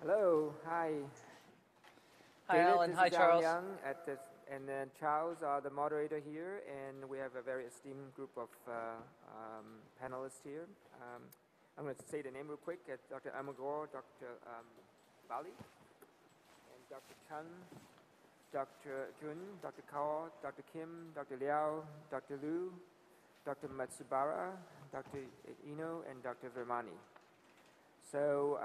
Hello, hi. Hi, David, Alan. this Hi, is Charles. Young and then Charles are the moderator here, and we have a very esteemed group of panelists here. I'm going to say the name real quick. Dr. Almagor, Dr. Bali, and Dr. Chun, Dr. Chun, Dr. Kaul, Dr. Kim, Dr. Liao, Dr. Liu, Dr. Matsubara, Dr. Ueno, and Dr. Virmani. So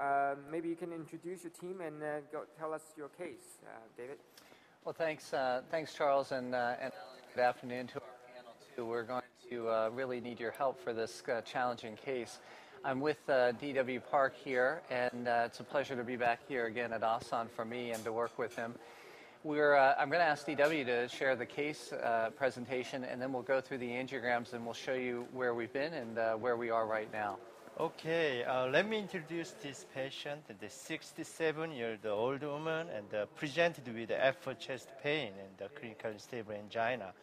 maybe you can introduce your team and go tell us your case, David. Well, thanks, Charles, and good afternoon to our panel too. We're going to really need your help for this challenging case. I'm with D.W. Park here, and it's a pleasure to be back here again at Asan for me and to work with him. I'm going to ask D.W. to share the case presentation, and then we'll go through the angiograms and we'll show you where we've been and where we are right now. Okay, let me introduce this patient, the 67-year-old woman, and presented with effort chest pain and clinically stable angina.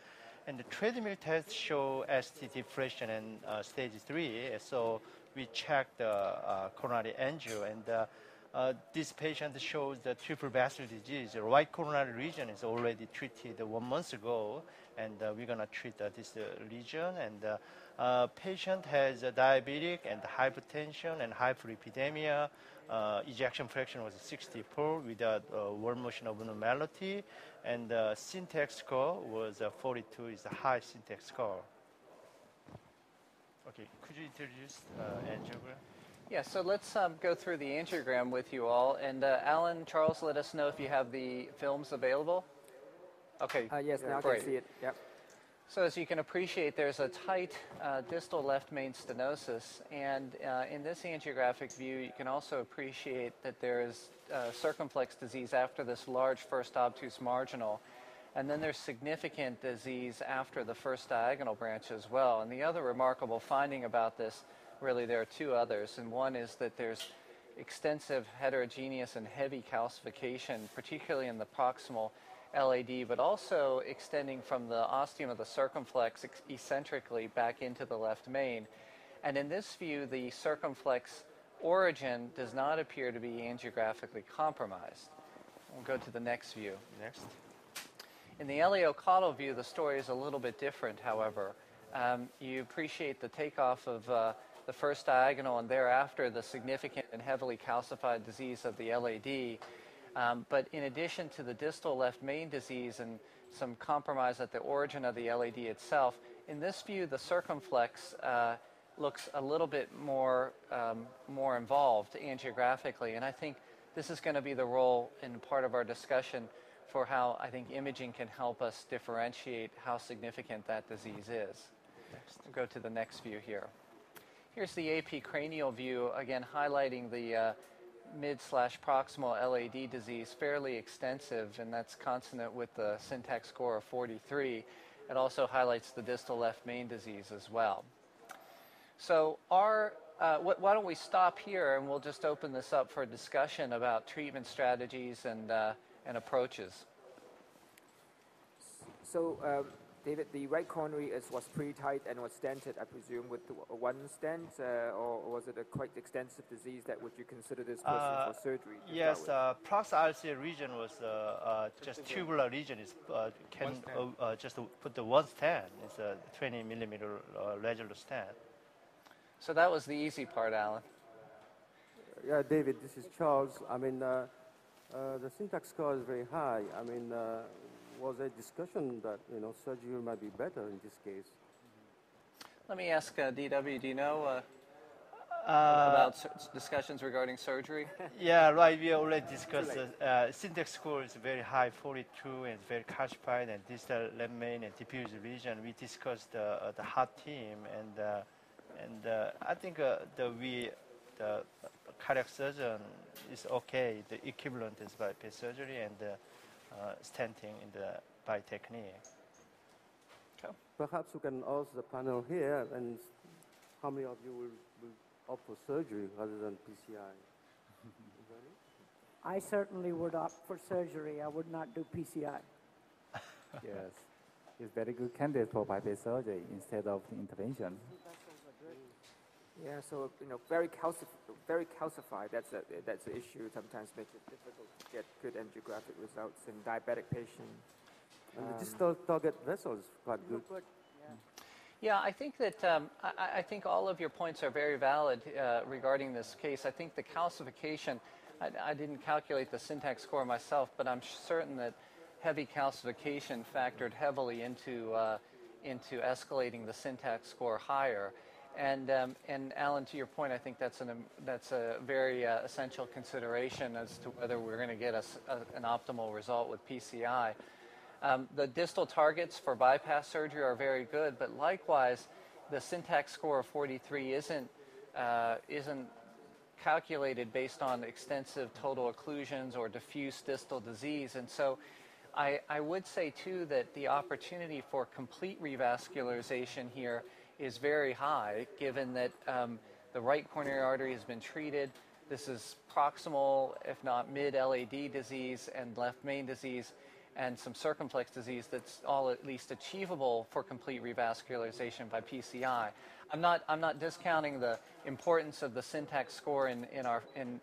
And the treadmill test show ST depression and stage 3, so we checked the coronary angio, and this patient shows the triple vascular disease. The right coronary region is already treated 1 month ago, and we're going to treat this region. And patient has diabetic and hypertension and hyperlipidemia. Ejection fraction was 64 without world motion abnormality, and syntax score was 42, is a high syntax score. Okay, could you introduce angiogram? Yeah, so let's go through the angiogram with you all. And Alan, Charles, let us know if you have the films available. Okay. Yes, now great. I can see it. Yep. So as you can appreciate, there's a tight distal left main stenosis. And in this angiographic view, you can also appreciate that there is circumflex disease after this large first obtuse marginal. And then there's significant disease after the first diagonal branch as well. And the other remarkable finding about this, really there are two others. And one is that there's extensive heterogeneous and heavy calcification, particularly in the proximal LAD, but also extending from the ostium of the circumflex eccentrically back into the left main. And in this view, the circumflex origin does not appear to be angiographically compromised. We'll go to the next view. Next. In the LAO-caudal view, the story is a little bit different, however. You appreciate the takeoff of the first diagonal and thereafter the significant and heavily calcified disease of the LAD. But in addition to the distal left main disease and some compromise at the origin of the LAD itself, in this view, the circumflex looks a little bit more involved angiographically. And I think this is going to be the role in part of our discussion for how I think imaging can help us differentiate how significant that disease is. We'll go to the next view here. Here's the AP cranial view, again highlighting the mid/proximal LAD disease, fairly extensive, and that's consonant with the syntax score of 43. It also highlights the distal left main disease as well. So why don't we stop here and we'll just open this up for a discussion about treatment strategies and approaches. So, David, the right coronary was pretty tight and was stented, I presume, with one stent, or was it a quite extensive disease that would you consider this person for surgery? Yes, proximal RCA region was just tubular region. Is just put the one stent. It's a 20 millimeter regular stent. So that was the easy part, Alan. Yeah, David, this is Charles. I mean, the syntax score is very high. I mean, was a discussion that, surgery might be better in this case. Let me ask DW, do you know about discussions regarding surgery? Yeah, right. We already discussed syntax score is very high, 42, and very calcified, and distal left main and diffuse region. We discussed the heart team, and I think the cardiac surgeon is okay. The equivalent is bypass surgery and stenting in the by technique. Okay. Perhaps we can ask the panel here, and how many of you will opt for surgery rather than PCI? I certainly would opt for surgery. I would not do PCI. Yes, it's very good candidate for bypass surgery instead of intervention. Yeah, so very calcified. That's the issue. Sometimes makes it difficult to get good angiographic results in diabetic patients. And the distal target vessel is quite good. Good. Yeah, I think that I think all of your points are very valid regarding this case. I think the calcification, I didn't calculate the syntax score myself, but I'm certain that heavy calcification factored heavily into escalating the syntax score higher. And Alan, to your point, I think that's a very essential consideration as to whether we're going to get an optimal result with PCI. The distal targets for bypass surgery are very good, but likewise, the syntax score of 43 isn't calculated based on extensive total occlusions or diffuse distal disease. And so I would say, too, that the opportunity for complete revascularization here is very high, given that the right coronary artery has been treated. This is proximal, if not mid-LAD disease and left main disease, and some circumflex disease that's all at least achievable for complete revascularization by PCI. I'm not discounting the importance of the syntax score in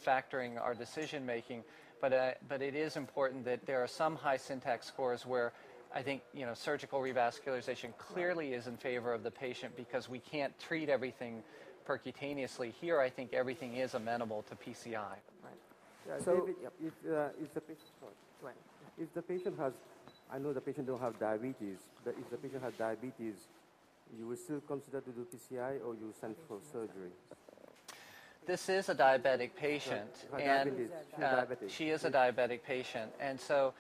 factoring our decision making, but it is important that there are some high syntax scores where I think surgical revascularization clearly is in favor of the patient because we can't treat everything percutaneously. Here, I think everything is amenable to PCI. Right. Yeah, So, David, if the patient has, I know the patient don't have diabetes, but if the patient has diabetes, you will still consider to do PCI or you send for surgery? This is a diabetic patient, and she is a diabetic patient, and so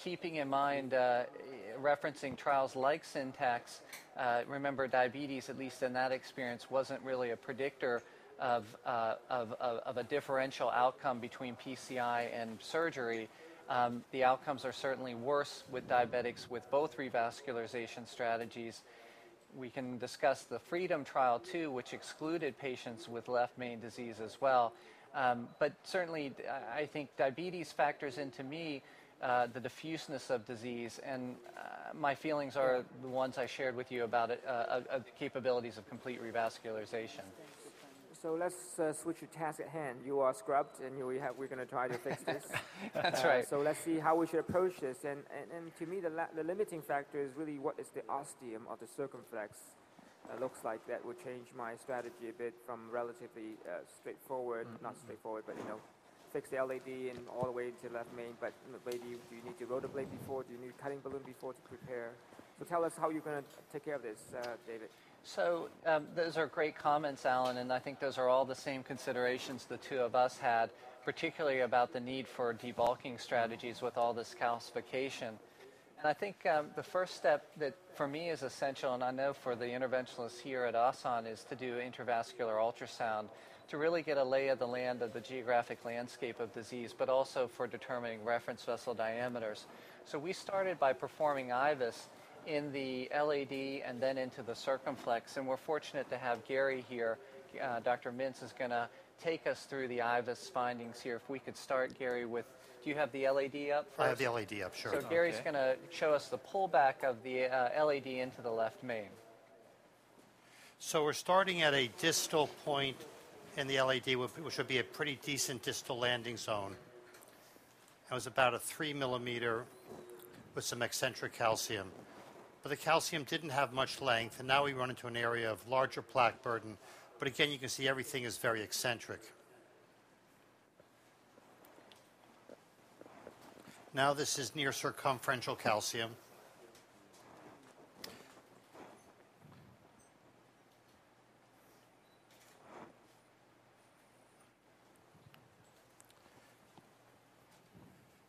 keeping in mind, referencing trials like syntax, remember diabetes, at least in that experience, wasn't really a predictor of a differential outcome between PCI and surgery. The outcomes are certainly worse with diabetics with both revascularization strategies. We can discuss the FREEDOM trial, too, which excluded patients with left main disease as well. But certainly, I think diabetes factors into me the diffuseness of disease, and my feelings are the ones I shared with you about it, the capabilities of complete revascularization. So let's switch to task at hand. You are scrubbed, and we're going to try to fix this. That's right. So let's see how we should approach this. And to me, the limiting factor is really what is the ostium of the circumflex. Looks like that would change my strategy a bit from relatively straightforward, not straightforward, but fix the LAD and all the way to left main. But maybe do you need to rotablate before? Do you need cutting balloon before to prepare? So tell us how you're going to take care of this, David. So those are great comments, Alan, and I think those are all the same considerations the two of us had, particularly about the need for debulking strategies with all this calcification. And I think the first step that for me is essential, and I know for the interventionalists here at Asan, is to do intravascular ultrasound to really get a lay of the land of the geographic landscape of disease, but also for determining reference vessel diameters. So we started by performing IVUS in the LAD and then into the circumflex, and we're fortunate to have Gary here. Dr. Mintz is going to take us through the IVUS findings here. If we could start, Gary, with, do you have the LAD up first? I have the LAD up, sure. So Gary's going to show us the pullback of the LAD into the left main. So we're starting at a distal point in the LAD, which would be a pretty decent distal landing zone. It was about a 3 millimeter with some eccentric calcium. But the calcium didn't have much length, and now we run into an area of larger plaque burden. But again, you can see everything is very eccentric. Now this is near circumferential calcium.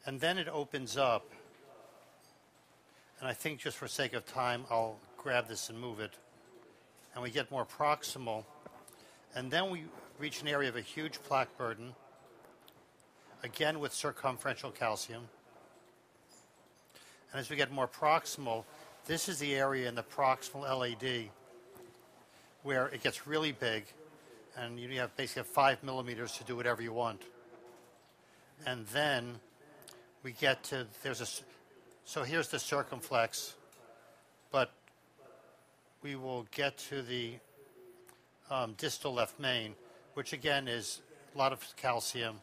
And then it opens up. And I think just for sake of time, I'll grab this and move it. And we get more proximal. And then we reach an area of a huge plaque burden, again with circumferential calcium. And as we get more proximal, this is the area in the proximal LAD where it gets really big. And you have basically 5 millimeters to do whatever you want. And then we get to, so here's the circumflex, but we will get to the distal left main, which again is a lot of calcium,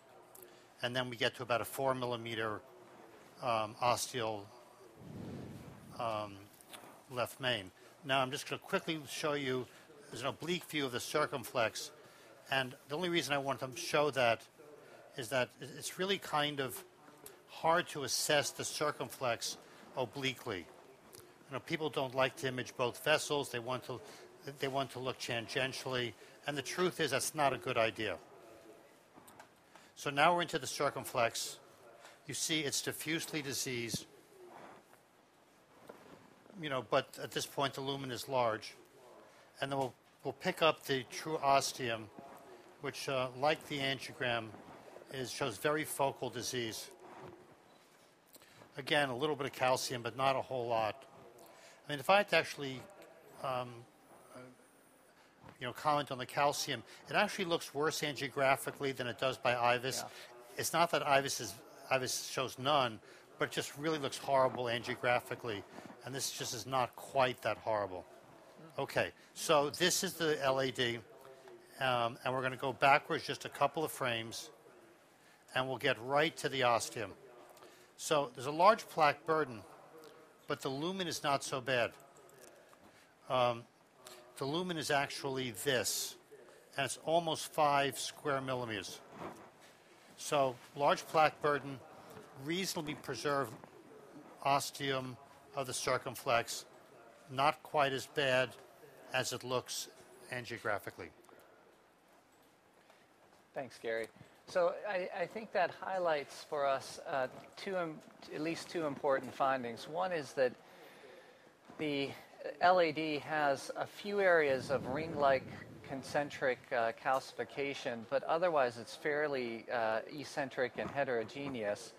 and then we get to about a 4 millimeter osteal left main. Now I'm just going to quickly show you, there's an oblique view of the circumflex, and the only reason I want to show that is that it's really kind of hard to assess the circumflex obliquely. People don't like to image both vessels. They want to look tangentially, and the truth is that's not a good idea. So now we're into the circumflex. You see it's diffusely diseased, but at this point the lumen is large. And then we'll pick up the true ostium, which, like the angiogram, shows very focal disease. Again, a little bit of calcium, but not a whole lot. I mean, if I had to actually, comment on the calcium, it actually looks worse angiographically than it does by IVUS. Yeah. It's not that IVUS shows none, but it just really looks horrible angiographically, and this just is not quite that horrible. Okay, so this is the LAD, and we're going to go backwards just a couple of frames, and we'll get right to the ostium. So there's a large plaque burden, but the lumen is not so bad. The lumen is actually this, and it's almost 5 square millimeters. So large plaque burden, reasonably preserved ostium of the circumflex, not quite as bad as it looks angiographically. Thanks, Gary. So I think that highlights for us at least two important findings. One is that the LAD has a few areas of ring-like concentric calcification, but otherwise it's fairly eccentric and heterogeneous.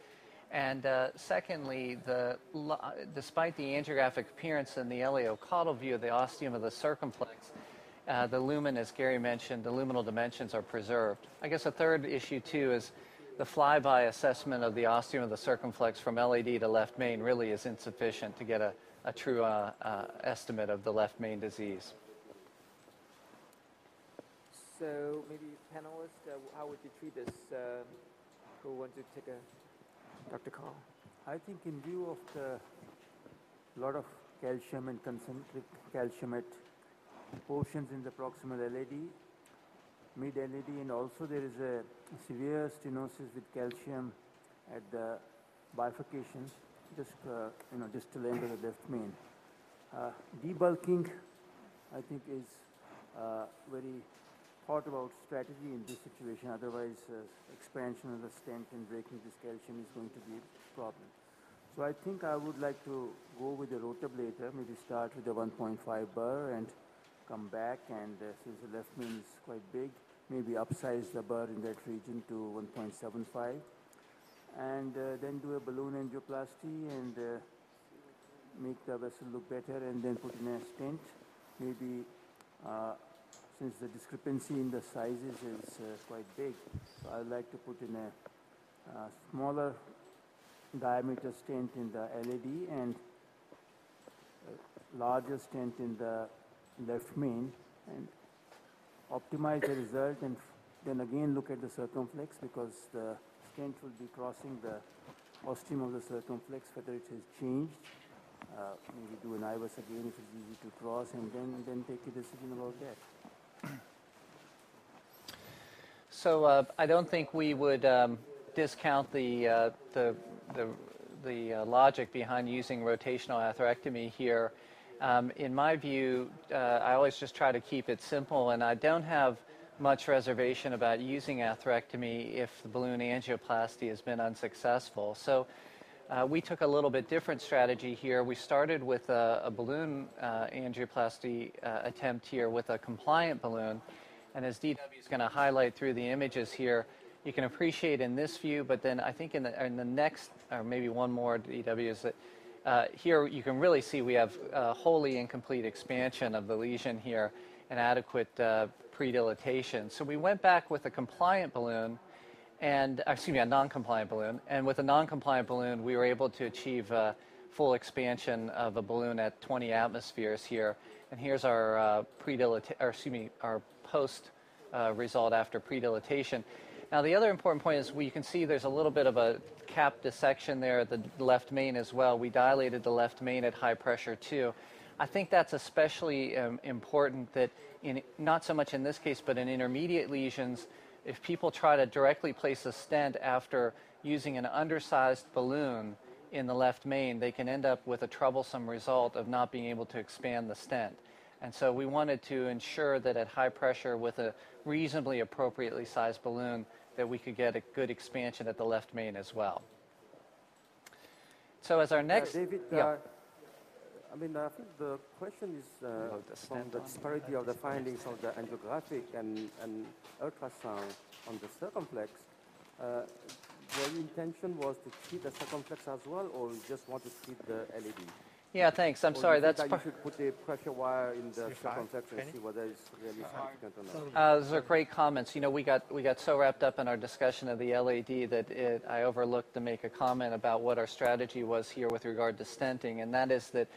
And secondly, despite the angiographic appearance in the LAO-caudal view of the ostium of the circumflex, the lumen, as Gary mentioned, the luminal dimensions are preserved. I guess a third issue, too, is the flyby assessment of the ostium of the circumflex from LAD to left main really is insufficient to get a true estimate of the left main disease. So maybe panelists, how would you treat this? Who wants to take a, Dr. Kaul? I think in view of the lot of calcium and concentric calcium at portions in the proximal LAD, mid-LAD, and also there is a severe stenosis with calcium at the bifurcations, just distal end of the left main. Debulking, I think, is very thought about strategy in this situation. Otherwise, expansion of the stent and breaking this calcium is going to be a problem. So I think I would like to go with the rotablator, maybe start with the 1.5 burr and come back, and since the left main is quite big, maybe upsize the burr in that region to 1.75, and then do a balloon angioplasty and make the vessel look better, and then put in a stent. Maybe since the discrepancy in the sizes is quite big, so I'd like to put in a smaller diameter stent in the LAD and a larger stent in the left main, and optimize the result, and then again look at the circumflex, because the stent will be crossing the ostium of the circumflex, whether it has changed. Maybe do an IVUS again if it's easy to cross, and then take a decision about that. So I don't think we would discount the logic behind using rotational atherectomy here. In my view, I always just try to keep it simple, and I don't have much reservation about using atherectomy if the balloon angioplasty has been unsuccessful. So we took a little bit different strategy here. We started with a balloon angioplasty attempt here with a compliant balloon, and as DW is going to highlight through the images here, you can appreciate in this view, but then I think in the next, or maybe one more, DW, is that here you can really see we have wholly incomplete expansion of the lesion here and adequate predilatation. So we went back with a compliant balloon, and a non-compliant balloon, and with a non-compliant balloon we were able to achieve full expansion of a balloon at 20 atmospheres here. And here's our our post result after predilatation. Now, the other important point is you can see there's a little bit of a cap dissection there at the left main as well. We dilated the left main at high pressure too. I think that's especially important that not so much in this case, but in intermediate lesions, if people try to directly place a stent after using an undersized balloon in the left main, they can end up with a troublesome result of not being able to expand the stent. And so we wanted to ensure that at high pressure with a reasonably appropriately sized balloon that we could get a good expansion at the left main as well. So as our next... David, I mean, I think the question is from the disparity of the findings of the angiographic and ultrasound on the circumflex. The intention was to treat the circumflex as well, or you just want to treat the LED? Yeah, thanks. I'm sorry. That's you should put a pressure wire in the circumflex and see whether it's really significant or not. Those are great comments. You know, we got so wrapped up in our discussion of the LAD that I overlooked to make a comment about what our strategy was here with regard to stenting, and that is that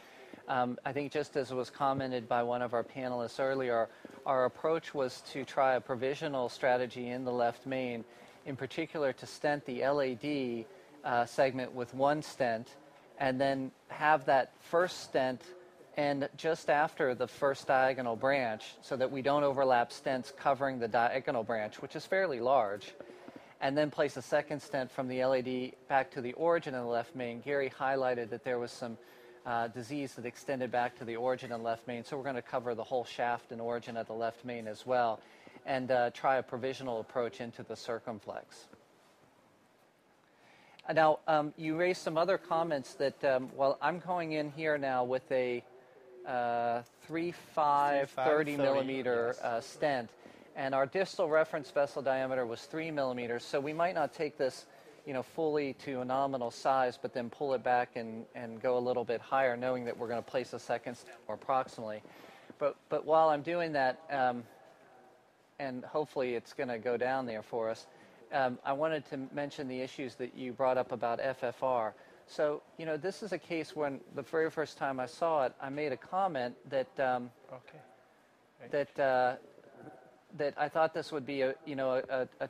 I think just as was commented by one of our panelists earlier, our approach was to try a provisional strategy in the left main, in particular to stent the LAD segment with one stent, and then have that first stent end just after the first diagonal branch so that we don't overlap stents covering the diagonal branch, which is fairly large, and then place a second stent from the LAD back to the origin of the left main. Gary highlighted that there was some disease that extended back to the origin and left main, so we're going to cover the whole shaft and origin of the left main as well, and try a provisional approach into the circumflex. Now, you raised some other comments that, well, I'm going in here now with a 3.5 30 millimeter stent, and our distal reference vessel diameter was 3 millimeters, so we might not take this, you know, fully to a nominal size, but then pull it back and go a little bit higher, knowing that we're going to place a second stent more proximally. But while I'm doing that, and hopefully it's going to go down there for us, I wanted to mention the issues that you brought up about FFR. So, you know, this is a case when the very first time I saw it, I made a comment that that I thought this would be a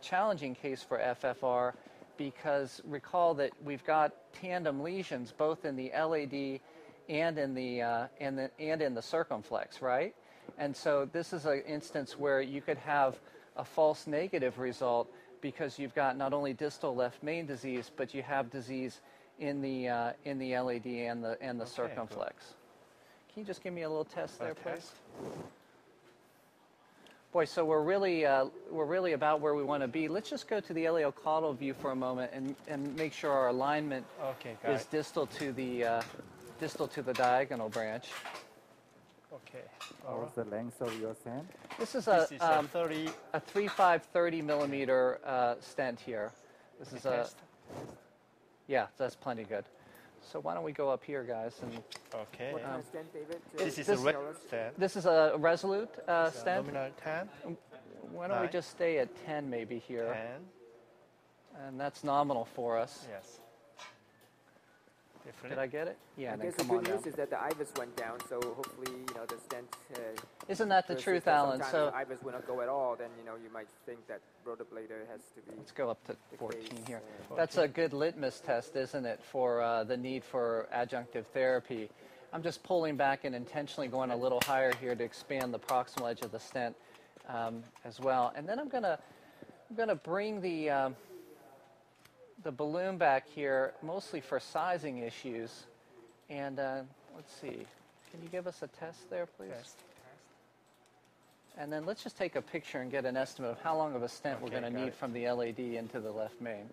challenging case for FFR, because recall that we've got tandem lesions both in the LAD and in the circumflex, right? And so this is an instance where you could have a false negative result because you've got not only distal left main disease, but you have disease in the LAD and the circumflex. Good. Can you just give me a little test there, please? Boy, so we're really about where we want to be. Let's just go to the iliocaudal view for a moment and make sure our alignment is distal to the diagonal branch. Okay. What was the length of your stent? This is a 3.5 30 millimeter stent here. This is yeah, that's plenty good. So why don't we go up here, guys? And what kind of stent, David? This is a Resolute stent. This is a Resolute stent. Nominal 10. Why don't we just stay at 10 maybe here? 10. And that's nominal for us. Yes. Did I get it? Yeah. I guess the good news is that the IVUS went down, so hopefully, you know, the stent. Isn't that the truth, Alan? So if IVUS will not go at all, then you know you might think that rotoblader has to be. Let's go up to 14 here. That's a good litmus test, isn't it, for the need for adjunctive therapy? I'm just pulling back and intentionally going a little higher here to expand the proximal edge of the stent as well. And then I'm gonna bring the balloon back here, mostly for sizing issues. And let's see, can you give us a test there, please? Test. And then let's just take a picture and get an estimate of how long of a stent we're going to need from the LAD into the left main.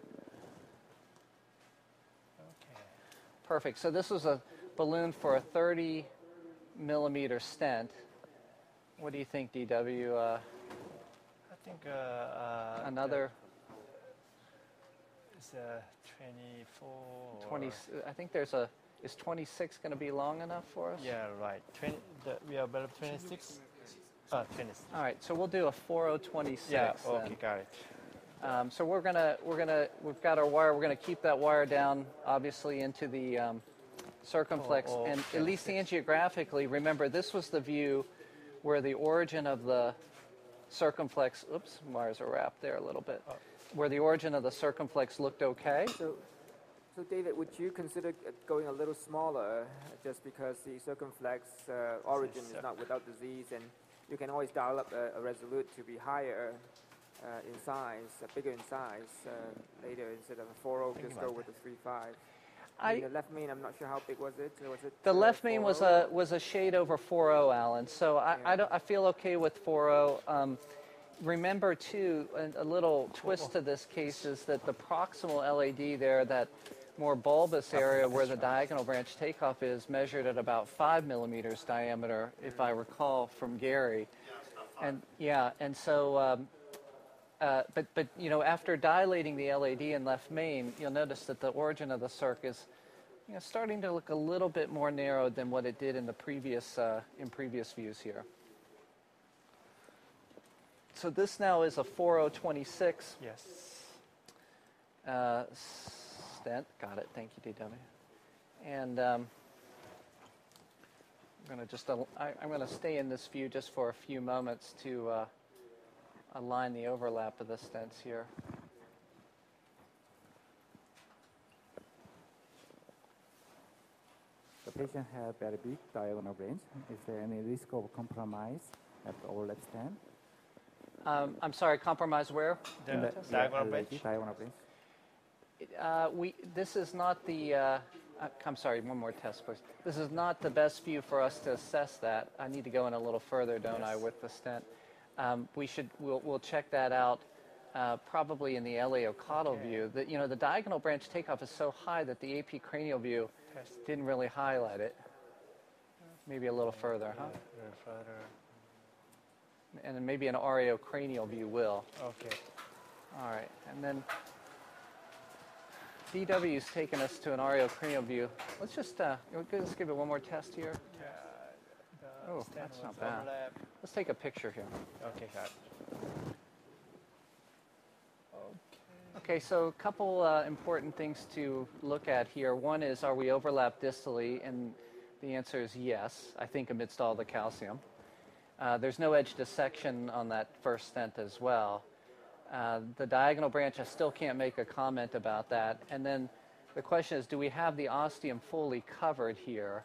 Okay. Perfect. So this was a balloon for a 30 millimeter stent. What do you think, DW? I think another. It's 24. 20. I think there's a. Is 26 going to be long enough for us? Yeah, right. We are about 26. 26. All right, so we'll do a 4026. Yeah. Okay, got it. So we've got our wire. We're gonna keep that wire down, obviously, into the circumflex, and at least angiographically. Remember, this was the view where the origin of the circumflex, oops, wires are wrapped there a little bit, where the origin of the circumflex looked okay. So David, would you consider going a little smaller just because the circumflex origin is not without disease, and you can always dial up a resolute to be higher in size, bigger in size later instead of a 4.0, just go with the 3.5. The left main, I'm not sure how big was it. The left main was a shade over 4.0, Alan. So I feel okay with 4.0. Remember too, a little twist to this case is that the proximal LAD there, that more bulbous area where the diagonal branch takeoff is, measured at about 5 millimeters diameter, if I recall from Gary. And so, but you know, after dilating the LAD in left main, you'll notice that the origin of the circ is, you know, starting to look a little bit more narrowed than what it did in the previous views here. So this now is a 4026. Yes. Stent. Got it. Thank you, DW. And I'm going to stay in this view just for a few moments to align the overlap of the stents here. The patient had very big diagonal branch. Is there any risk of compromise at the overlap stent? I'm sorry, compromise where? The diagonal branch? Diagonal branch. This is not the, I'm sorry, one more test, please. This is not the best view for us to assess that. I need to go in a little further, don't I, with the stent? We'll check that out probably in the LAO-caudal view. The diagonal branch takeoff is so high that the AP cranial view didn't really highlight it. Maybe a little further, huh? A little further. And then maybe an RAO cranial view will. Okay. All right, and then DW's taken us to an RAO cranial view. Let's just let's give it one more test here. Oh, that's not bad. Overlap. Let's take a picture here. Okay, got it. Okay, so a couple important things to look at here. One is, are we overlapped distally? And the answer is yes, I think amidst all the calcium. There's no edge dissection on that first stent as well. The diagonal branch, I still can't make a comment about that. And then the question is, do we have the ostium fully covered here?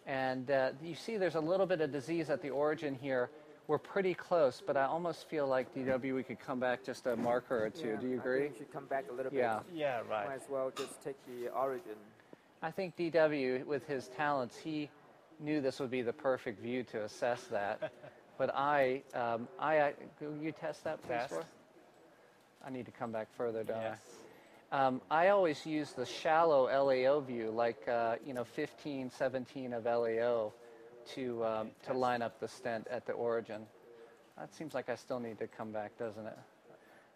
And you see there's a little bit of disease at the origin here. We're pretty close, but I almost feel like, DW, we could come back just a marker or two. Yeah, do you agree? I think we should come back a little bit. Yeah, right. Might as well just take the origin. I think DW, with his talents, he knew this would be the perfect view to assess that. But will you test that, please, for? I need to come back further, don't I? I always use the shallow LAO view, like 15, 17 of LAO, to line up the stent at the origin. That seems like I still need to come back, doesn't it?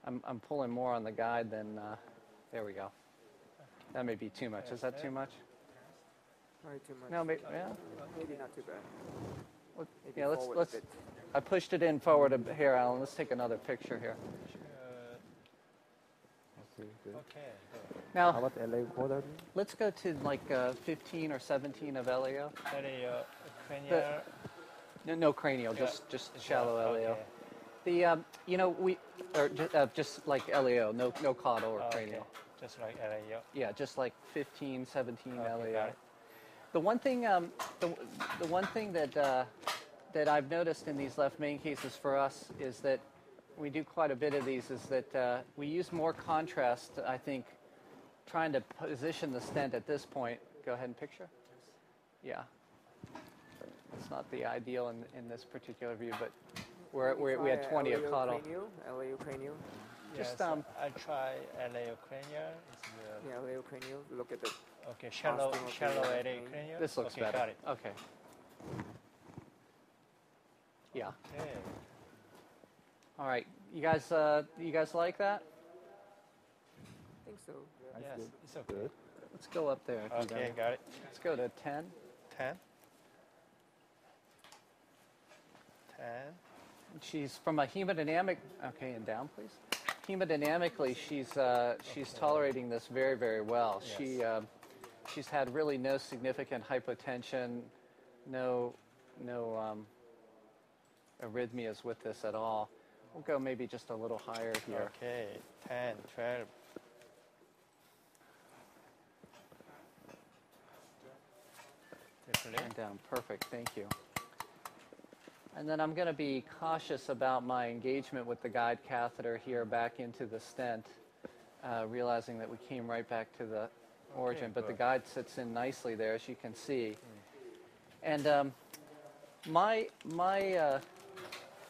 I'm pulling more on the guide than. There we go. That may be too much. Is that too much? Probably too much. No, maybe not too bad. Well, yeah, let's. I pushed it in forward here, Alan. Let's take another picture here. Okay. Now, how about LA quarter? Let's go to like 15 or 17 of LAO. LAO cranial. No cranial, just shallow LAO. Okay. The just like LAO, no caudal or cranial. Okay. Just like LAO. Yeah, just like 15, 17 Okay, LAO. got it. The one thing, the one thing that I've noticed in these left main cases for us is that we do quite a bit of these. Is that we use more contrast. I think trying to position the stent at this point. Go ahead and picture. Yeah, it's not the ideal in this particular view, but we had 20 of caudal. LAO cranial. Yes, Just I try LAO cranial. Yeah, LAO cranial. Look at the. Okay, shallow LAO cranial. This looks better. Got it. Okay. Yeah. Okay. All right. You guys like that? I think so. Yes, it's okay. Let's go up there. Okay, got it. Let's go to 10. 10. 10. She's from a hemodynamic. Okay, and down, please. Hemodynamically, she's tolerating this very, very well. Yes. She's had really no significant hypotension, no arrhythmias with this at all. We'll go maybe just a little higher here. Okay, 10, 12. And down. Perfect. Thank you. And then I'm going to be cautious about my engagement with the guide catheter here back into the stent, realizing that we came right back to the origin. But the guide sits in nicely there, as you can see. And my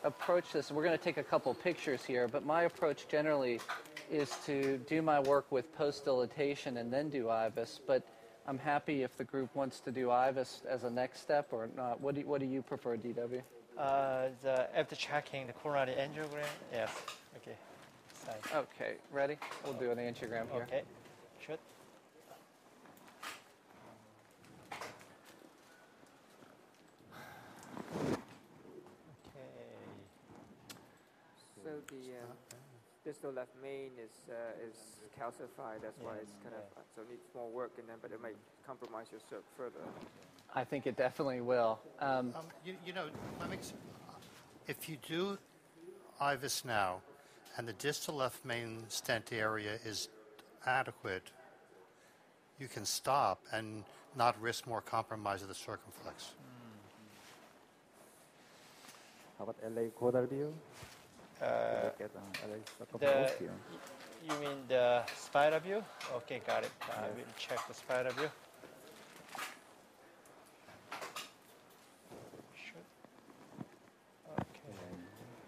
approach to this, we're going to take a couple pictures here, but my approach generally is to do my work with post-dilatation and then do IVUS. But I'm happy if the group wants to do IVUS as a next step or not. What do you prefer, DW? After checking the coronary angiogram, yes. Okay. Sign. Okay, ready? We'll do an angiogram here. Okay. Shoot. Okay. So the distal left main is calcified. That's why it's kind of so it needs more work in them, but it might compromise your circ further. I think it definitely will. You know, if you do IVUS now, and the distal left main stent area is adequate, you can stop and not risk more compromise of the circumflex. How about LA caudal view? You mean the spider view? Okay, got it. I will check the spider view.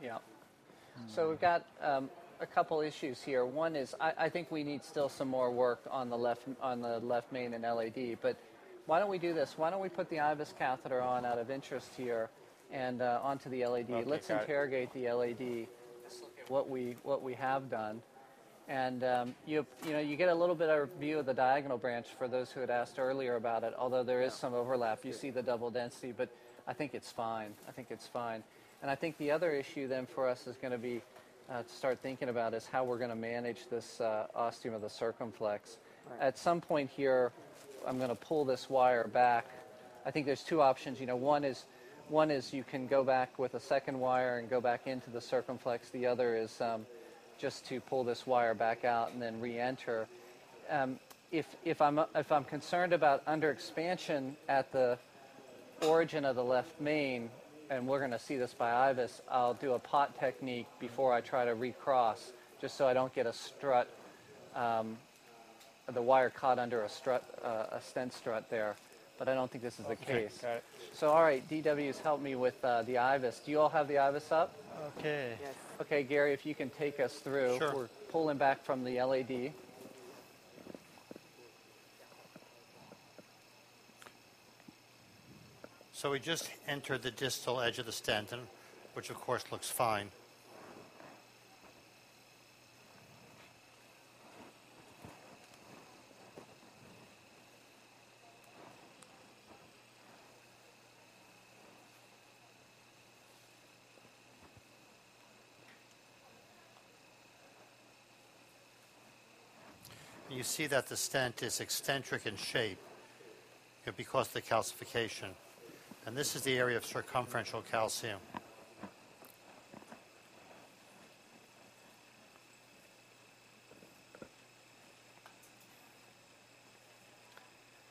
Yeah. So we've got a couple issues here. One is I think we need still some more work on the left main and LAD. But why don't we do this? Why don't we put the IVUS catheter on out of interest here and onto the LAD? Okay, let's interrogate the LAD. Let's look at what we have done. And you get a little bit of view of the diagonal branch for those who had asked earlier about it. Although there is some overlap, you see the double density, but I think it's fine. I think it's fine. And I think the other issue then for us is going to be to start thinking about is how we're going to manage this ostium of the circumflex. Right. At some point here, I'm going to pull this wire back. I think there's two options. One is you can go back with a second wire and go back into the circumflex. The other is just to pull this wire back out and then re-enter. If I'm concerned about underexpansion at the origin of the left main, and we're going to see this by IVUS, I'll do a pot technique before I try to recross, just so I don't get a strut, the wire caught under a strut, a stent strut there. But I don't think this is the case. Got it. So, all right, DW's helped me with the IVUS. Do you all have the IVUS up? Okay. Yes. Okay, Gary, if you can take us through. Sure. We're pulling back from the LAD. So we just entered the distal edge of the stent, which of course looks fine. You see that the stent is eccentric in shape because of the calcification. And this is the area of circumferential calcium.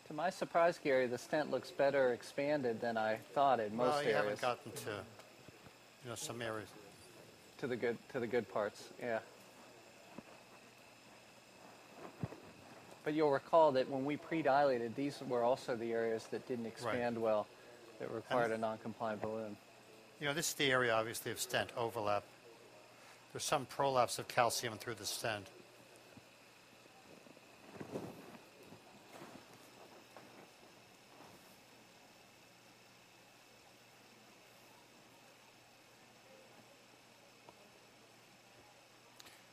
To my surprise, Gary, the stent looks better expanded than I thought in most well, you areas. haven't gotten to, some areas. To the good parts, yeah. But you'll recall that when we pre-dilated, these were also the areas that didn't expand well, that required a non-compliant balloon. This is the area, obviously, of stent overlap. There's some prolapse of calcium through the stent.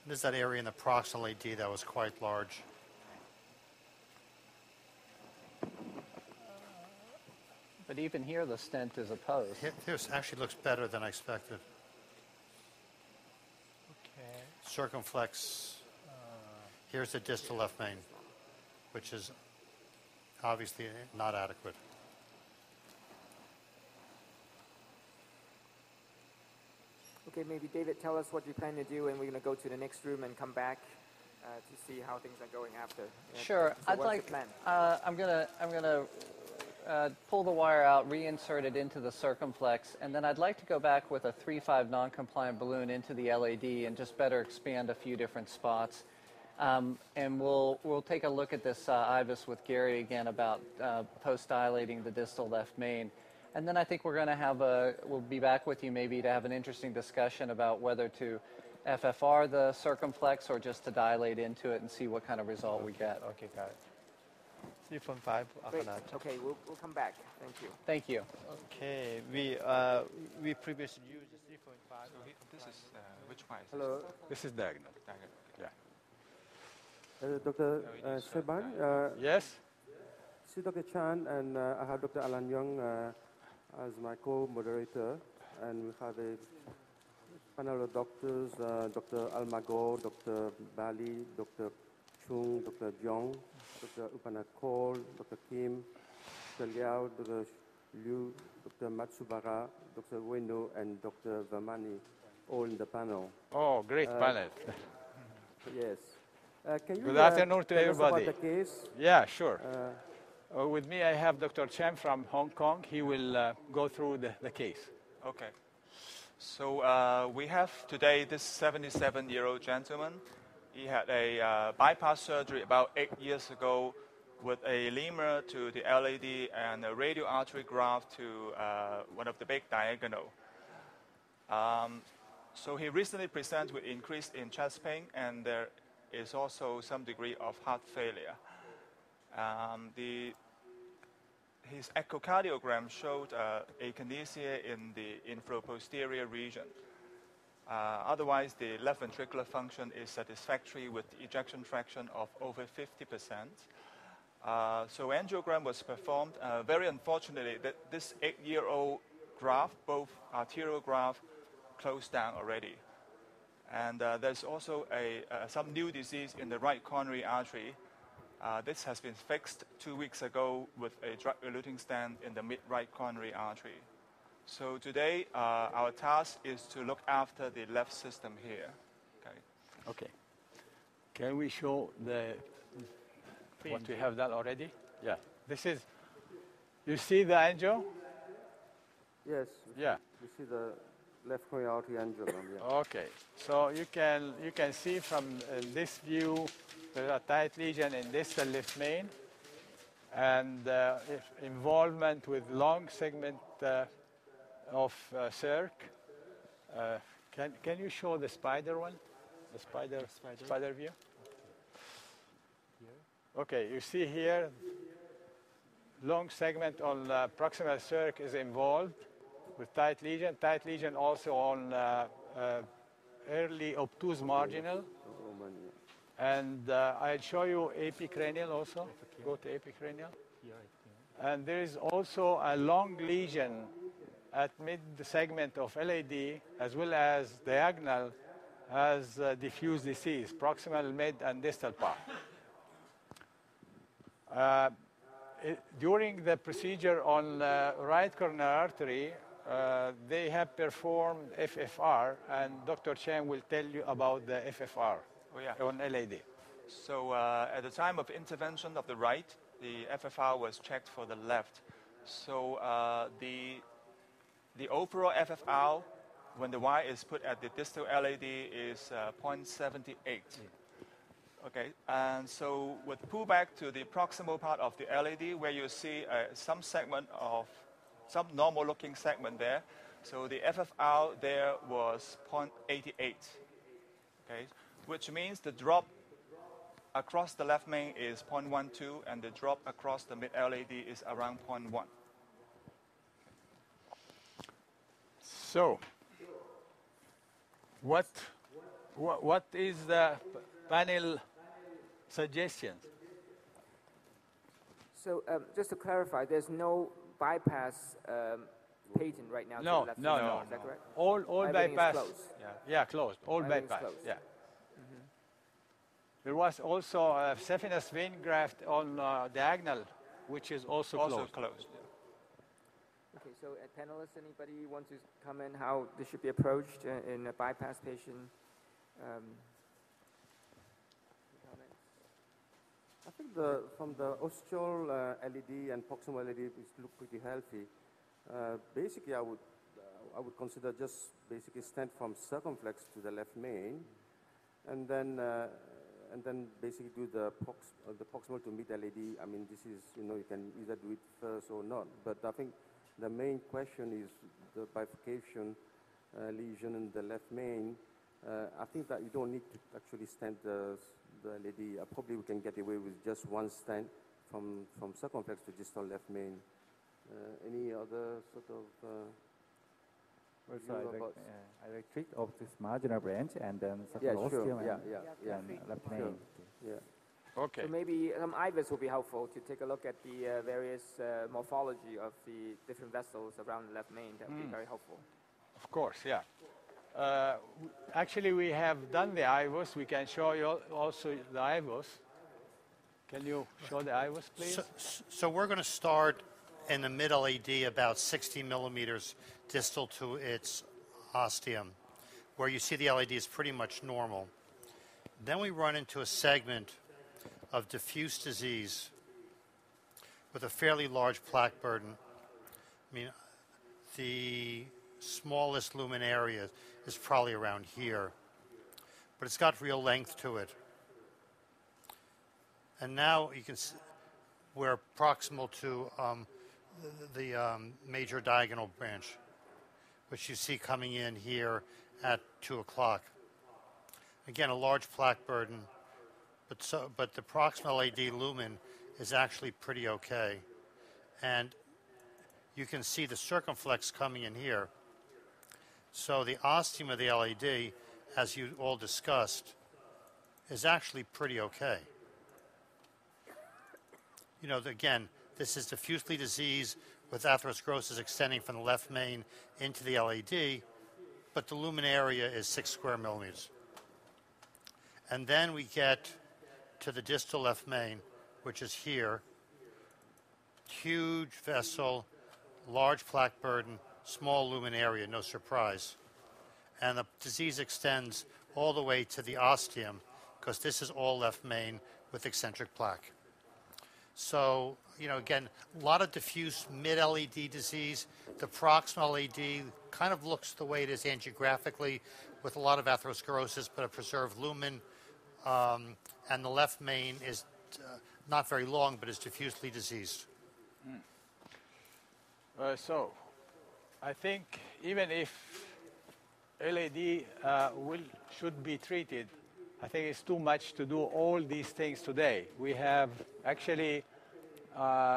There's that area in the proximal AD that was quite large. But even here, the stent is opposed. This actually looks better than I expected. Okay. Circumflex. Here's the distal left main, which is obviously not adequate. Okay, maybe David, tell us what you plan to do, and we're going to go to the next room and come back to see how things are going after. Sure. So I'd what's like. the plan? I'm gonna pull the wire out, reinsert it into the circumflex, and then I'd like to go back with a 3-5 non-compliant balloon into the LAD and just better expand a few different spots. And we'll take a look at this IVUS with Gary again about post-dilating the distal left main. And then I think we're going to we'll be back with you maybe to have an interesting discussion about whether to FFR the circumflex or just to dilate into it and see what kind of result we get. Okay, got it. 3.5. Great. Okay, we'll come back. Thank you. Thank you. Okay, we previously used 3.5. So this is which one? Hello. This is diagonal. Yeah. Dr. Seban, Yes. see Dr. Chan, and I have Dr. Alan Yeung as my co-moderator, and we have a panel of doctors, Dr. Almagor, Dr. Bali, Dr. Chun, Dr. Jeong, Dr. Kaul, Dr. Kim, Dr. Liao, Dr. Liu, Dr. Matsubara, Dr. Ueno, and Dr. Virmani, all in the panel. Oh, great panel. Yes. Can you Good afternoon to tell us everybody. about the case? Yeah, sure. With me, I have Dr. Chen from Hong Kong. He will go through the case. Okay. So we have today this 77-year-old gentleman. He had a bypass surgery about 8 years ago with a lemur to the LAD and a radial artery graft to one of the big diagonal. So he recently presented with increase in chest pain, and there is also some degree of heart failure. His echocardiogram showed akinesia in the infraposterior region. Otherwise, the left ventricular function is satisfactory with ejection fraction of over 50%. So angiogram was performed. Very unfortunately, this 8-year-old graft, both arterial graft, closed down already. And there's also some new disease in the right coronary artery. This has been fixed 2 weeks ago with a drug-eluting stent in the mid-right coronary artery. So today, our task is to look after the left system here. Okay. Can we show what we have done already? Yeah. This is, you see the angio? Yes. Yeah. You see the left coronary artery angiogram. Yeah. Okay. So you can see from this view, there's a tight lesion in distal left main, and involvement with long segment of circ. Can you show the spider one? The spider view? Okay, you see here, long segment on proximal circ is involved with tight lesion. Tight lesion also on early obtuse marginal. And I'll show you epicranial also. Go to epicranial. And there is also a long lesion at mid-segment of LAD, as well as diagonal, as diffuse disease, proximal, mid, and distal part. During the procedure on right coronary artery, they have performed FFR, and Dr. Chen will tell you about the FFR on LAD. So at the time of intervention of the right, the FFR was checked for the left. So the overall FFR, when the Y is put at the distal LAD, is 0.78. Okay, and so with pullback to the proximal part of the LAD, where you see some some normal-looking segment there. So the FFR there was 0.88. Okay, which means the drop across the left main is 0.12, and the drop across the mid-LAD is around 0.1. So, what is the panel suggestions? So just to clarify, there's no bypass patent right now. No, to the left no, side. no. Is that correct? All Everything is bypass. closed. Yeah, closed. All Everything's bypass. closed. Yeah. There was also a saphenous vein graft on diagonal, which is also closed. closed. Okay, so panelists, anybody want to comment how this should be approached in a bypass patient? Comments? I think from the ostial LED and proximal LED, which look pretty healthy. Basically, I would consider just basically stent from circumflex to the left main, and then basically do the proximal to mid LED. I mean, this is, you can either do it first or not. But I think the main question is the bifurcation lesion in the left main. I think that you don't need to actually stent the LED. Probably we can get away with just one stent from circumflex to distal left main. Any other sort of I like treat of this marginal branch and then sure. ostium and left main. Sure. Yeah. Okay. So maybe some IVUS will be helpful to take a look at the various morphology of the different vessels around the left main. That would be very helpful. Of course, yeah. Actually, we have done the IVUS. We can show you also the IVUS. Can you show the IVUS, please? So we're going to start in the mid LED about 60 millimeters distal to its ostium, where you see the LED is pretty much normal. Then we run into a segment of diffuse disease with a fairly large plaque burden. I mean, the smallest lumen area is probably around here, but it's got real length to it. And now you can see we're proximal to the major diagonal branch, which you see coming in here at 2 o'clock. Again, a large plaque burden, but the proximal LED lumen is actually pretty okay. And you can see the circumflex coming in here. So the ostium of the LED, as you all discussed, is actually pretty okay. Again, this is diffusely disease with atherosclerosis extending from the left main into the LED, but the lumen area is 6 square millimeters. And then we get to the distal left main, which is here. Huge vessel, large plaque burden, small lumen area, no surprise. And the disease extends all the way to the ostium, because this is all left main with eccentric plaque. So, again, a lot of diffuse mid-LED disease. The proximal LED kind of looks the way it is angiographically with a lot of atherosclerosis, but a preserved lumen. And the left main is not very long, but is diffusely diseased. So, I think even if LED should be treated, I think it's too much to do all these things today. We have actually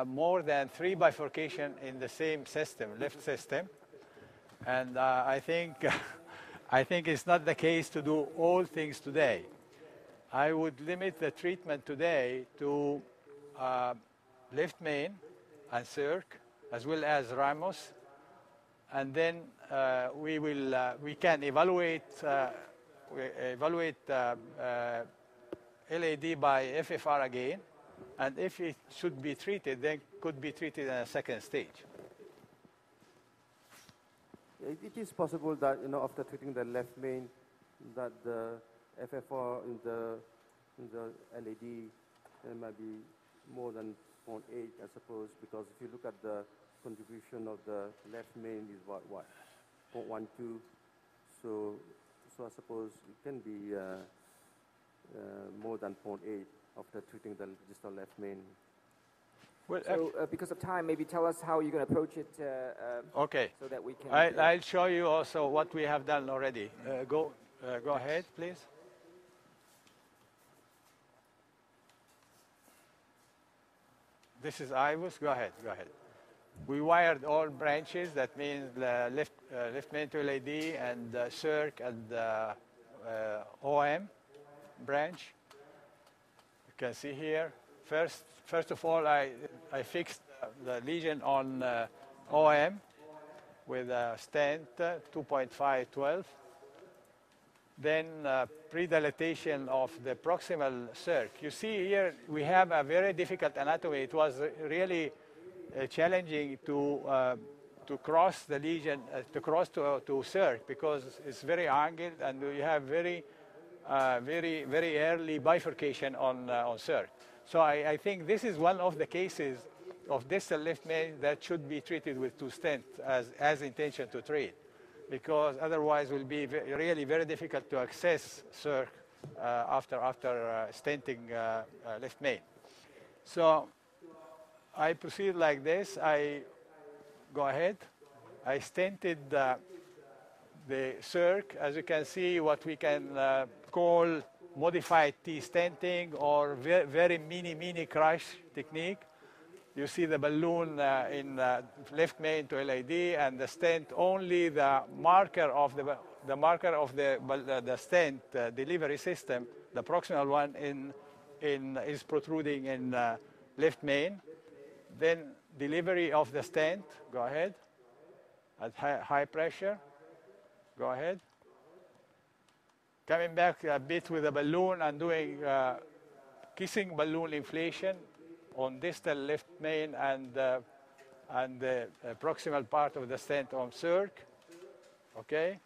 more than 3 bifurcation in the same system, left system. And I think it's not the case to do all things today. I would limit the treatment today to left main and circ, as well as Ramos. And then we can evaluate LED by FFR again, and if it should be treated, then could be treated in a second stage. It is possible that after treating the left main, that the FFR in the LED might be more than 0.8, I suppose, because if you look at the contribution of the left main is what 0.12. So I suppose it can be more than 0.8 after treating the distal left main. Well, so because of time, maybe tell us how you're going to approach it. Okay. So that we can. I'll show you also what we have done already. Go ahead, please. This is IVUS. Go ahead. We wired all branches. That means the left main to LED and circ and OM branch. You can see here. First of all, I fixed the lesion on OM with a stent 2.512. Then pre-dilatation of the proximal circ. You see here we have a very difficult anatomy. It was really challenging to cross the lesion, to cross to circ, because it's very angled and you have very early bifurcation on circ. So I think this is one of the cases of distal left main that should be treated with 2 stents as intention to treat, because otherwise it will be really very difficult to access circ after stenting left main. So I proceed like this. I go ahead. I stented the circ. As you can see, what we can call modified T-stenting or very mini crush technique. You see the balloon in left main to LAD, and the stent only the marker of the stent delivery system, the proximal one, is protruding in left main. Then delivery of the stent. Go ahead. At high pressure. Go ahead. Coming back a bit with the balloon and doing kissing balloon inflation on distal left main and the proximal part of the stent on circ. Okay.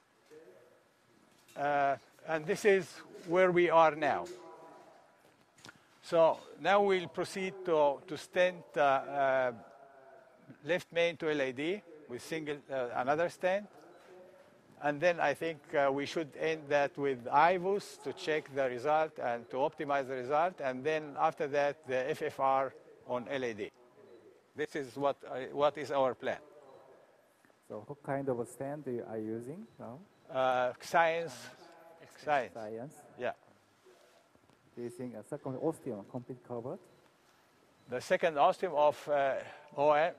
And this is where we are now. So now we'll proceed to stent left main to LAD with another stent. And then I think we should end that with IVUS to check the result and to optimize the result. And then after that, the FFR on LAD. This is what is our plan. So what kind of a stent are you using now? Science. Yeah. Do you think a second ostium complete covered? The second ostium of OM?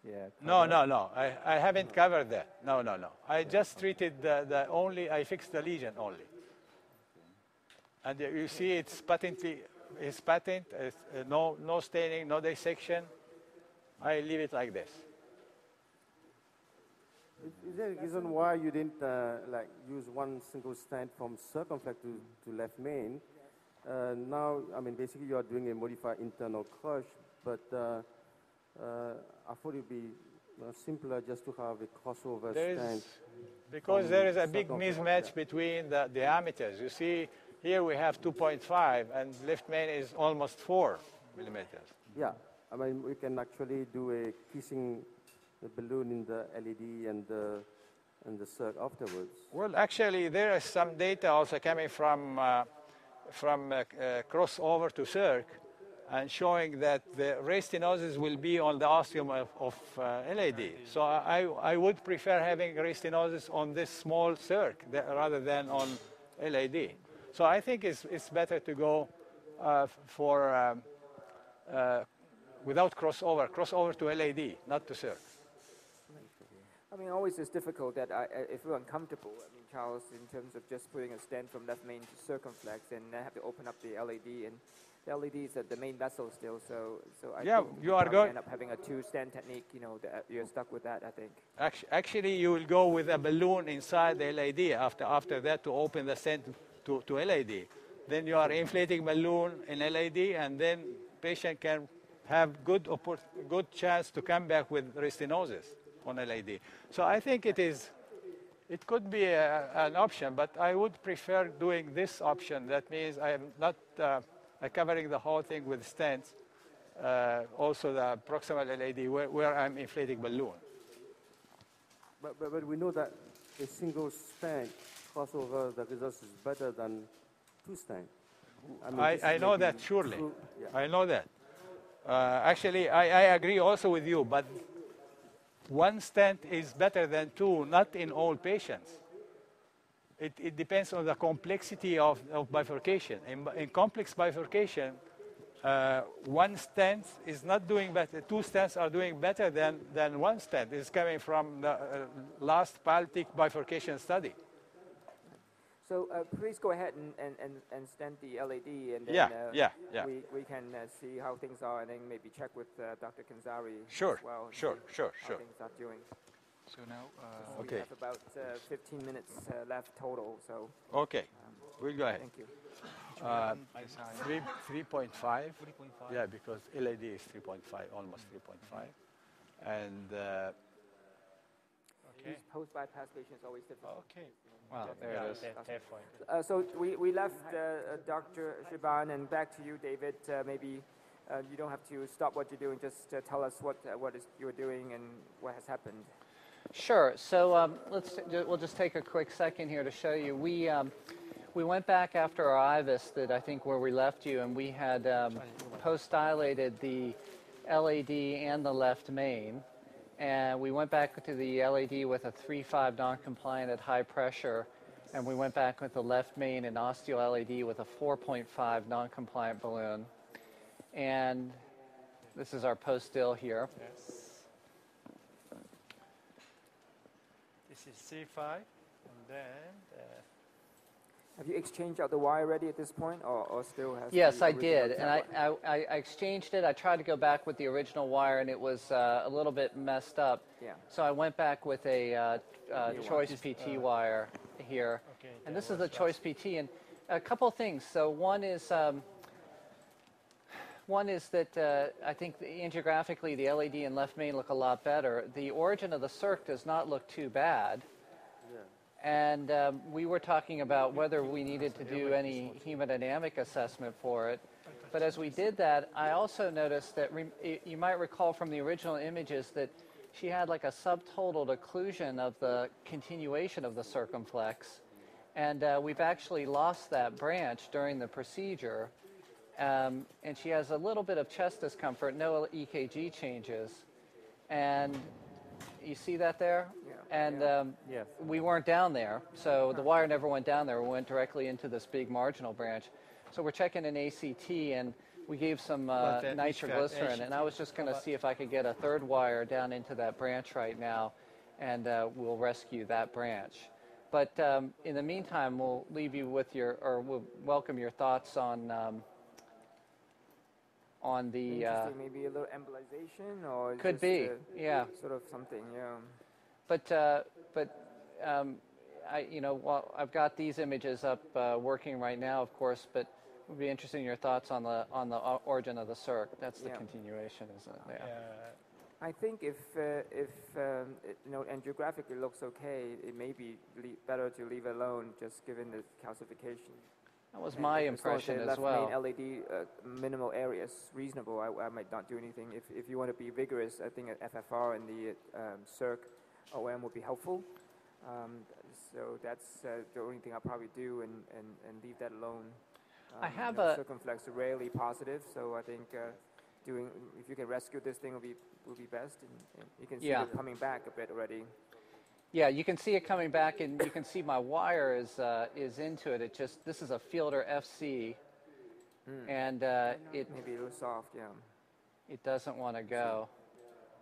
Yeah. No. I haven't covered that. No. I just treated I fixed the lesion only. And you see it's patent. It's no staining, no dissection. I leave it like this. Is there a reason why you didn't use one single stent from circumflex to left main? Now, I mean, basically you are doing a modified internal crush, but I thought it'd be simpler just to have a crossover stent. Because there is a big mismatch between the diameters. You see, here we have 2.5, and left main is almost 4 millimeters. Yeah, I mean, we can actually do a kissing the balloon in the LED and the circ afterwards. Well, actually, there is some data also coming from crossover to circ, and showing that the ray stenosis will be on the ostium of LAD. So I would prefer having ray stenosis on this small circ rather than on LAD. So I think it's better to go for without crossover to LAD, not to circ. I mean, always it's difficult that if you're uncomfortable, I mean, Charles, in terms of just putting a stent from left main to circumflex, and I have to open up the LAD, and the LED is at the main vessel still, so I think you are going end up having a 2-stent technique. You know, you're stuck with that, I think. Actually, you will go with a balloon inside the LAD after that to open the stent to LAD. Then you are inflating balloon in LAD, and then patient can have good chance to come back with restenosis on LAD. So I think it could be an option, but I would prefer doing this option. That means I am not covering the whole thing with stents, also the proximal LAD where I'm inflating balloon. But we know that a single stent crossover the results is better than 2 stents. I know that, surely. I know that. Actually, I agree also with you, but 1 stent is better than 2, not in all patients. It depends on the complexity of bifurcation. In complex bifurcation, 1 stent is not doing better. 2 stents are doing better than 1 stent. It's coming from the last Baltic bifurcation study. So please go ahead and stent the LED, and then we can see how things are, and then maybe check with Dr. Kanzari as well. Sure. How things are doing. So now, we have about 15 minutes left total. So okay, we'll go ahead. Thank you. 3.5. Yeah, because LED is 3.5, almost 3.5. And Okay. These post-bypass patients always difficult. Okay. Wow, there it is. That point. So we left Dr. Shiban, and back to you, David. Maybe you don't have to stop what you're doing. Just tell us what you're doing and what has happened. Sure. So we'll just take a quick second here to show you. We went back after our IVUS that I think where we left you, and we had post-dilated the LAD and the left main. And we went back to the LAD with a 3.5 non-compliant at high pressure, and we went back with the left main and osteo-LAD with a 4.5 non-compliant balloon. And this is our post-dill here. Yes. This is C5, and then Have you exchanged out the wire already at this point, or still has? Yes, I did, and I exchanged it. I tried to go back with the original wire, and it was a little bit messed up. Yeah. So I went back with a Choice PT wire here, okay, and this is the Choice PT. And a couple things. So one is that I think angiographically the LAD and left main look a lot better. The origin of the circ does not look too bad. And we were talking about whether we needed to do any hemodynamic assessment for it. But as we did that, I also noticed that you might recall from the original images that she had like a subtotal occlusion of the continuation of the circumflex. And we've actually lost that branch during the procedure. And she has a little bit of chest discomfort, no EKG changes. And you see that there? Yeah. And yes. we weren't down there, so the wire never went down there. We went directly into this big marginal branch. So we're checking an ACT, and we gave some nitroglycerin, and I was just going to see if I could get a third wire down into that branch right now, and we'll rescue that branch. But in the meantime, we'll leave you with we'll welcome your thoughts on the Interesting, maybe a little embolization, or could just, be, yeah, sort of something, yeah. But well, I've got these images up working right now, of course. But it would be interesting your thoughts on the origin of the circ. That's the continuation, isn't it? Yeah. I think if angiographically looks okay, it may be better to leave it alone, just given the calcification. That was my impression as well. Left main LAD minimal areas reasonable. I might not do anything. If you want to be vigorous, I think FFR and the circ OM would be helpful. So that's the only thing I'll probably do, and leave that alone. I have circumflex are rarely positive, so I think if you can rescue this thing will be best, and you can see it coming back a bit already. Yeah, you can see it coming back, and you can see my wire is into it. This is a Fielder FC, and it maybe a little soft, yeah. It doesn't want to go.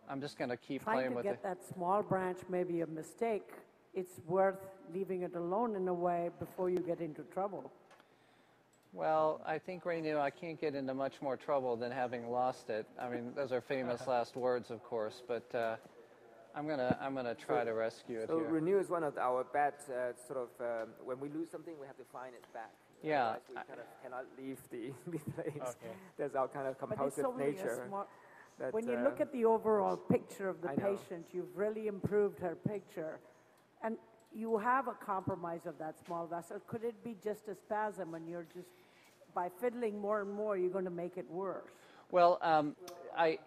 I'm just going to keep playing with it. Trying to get that small branch may be a mistake. It's worth leaving it alone in a way before you get into trouble. Well, I think, Renu, I can't get into much more trouble than having lost it. I mean, those are famous last words, of course, but I'm gonna try to rescue it so here. Renu is one of our bad when we lose something, we have to find it back. Yeah. Otherwise we kind of cannot leave the place. Okay. There's our kind of compulsive nature. When you look at the overall picture of the patient, you've really improved her picture. And you have a compromise of that small vessel. Could it be just a spasm, and you're just, by fiddling more and more, you're going to make it worse? Well, I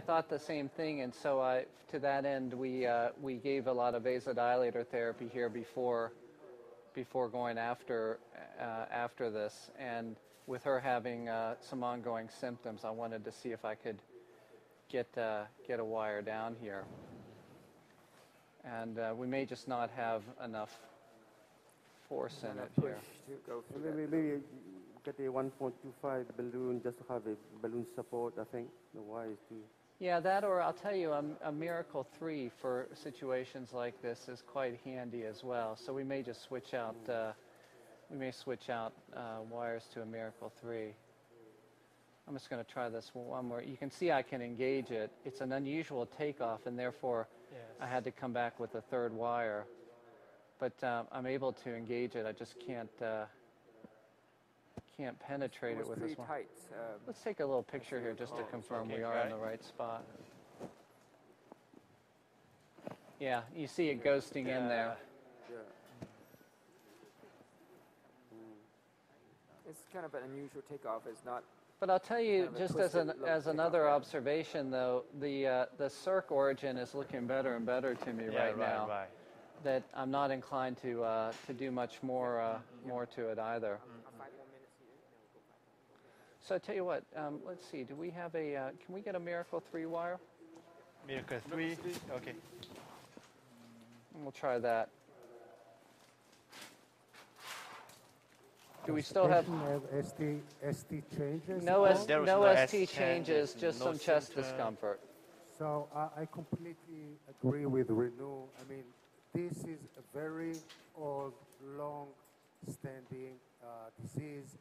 thought the same thing, and so to that end, we gave a lot of vasodilator therapy here before going after this, and with her having some ongoing symptoms, I wanted to see if I could get a wire down here. And we may just not have enough force in it here. Maybe get a 1.25 balloon just to have a balloon support. I think the wire is too. Yeah, that, or I'll tell you, a Miracle 3 for situations like this is quite handy as well. So we may just switch out. We may switch out wires to a Miracle 3. I'm just going to try this one more. You can see I can engage it. It's an unusual takeoff, and therefore I had to come back with a third wire. But I'm able to engage it. I just can't penetrate it with this one. Tight. Let's take a little picture here just to confirm we are in the right spot. Yeah, you see it ghosting in there. Yeah. It's kind of an unusual takeoff. It's not. But I'll tell you, kind of a just twisted look as takeoff, another yeah. observation, though, the circ origin is looking better and better to me right now. Right. That I'm not inclined to do much more to it either. 5 more minutes here. Then we'll go back. So I tell you what, let's see. Do we have a? Can we get a Miracle 3 wire? Miracle 3. Okay. We'll try that. Do we still have ST changes? no no ST changes, just no some chest symptom. discomfort? So I completely agree with Renu. I mean, this is a very old, long-standing disease,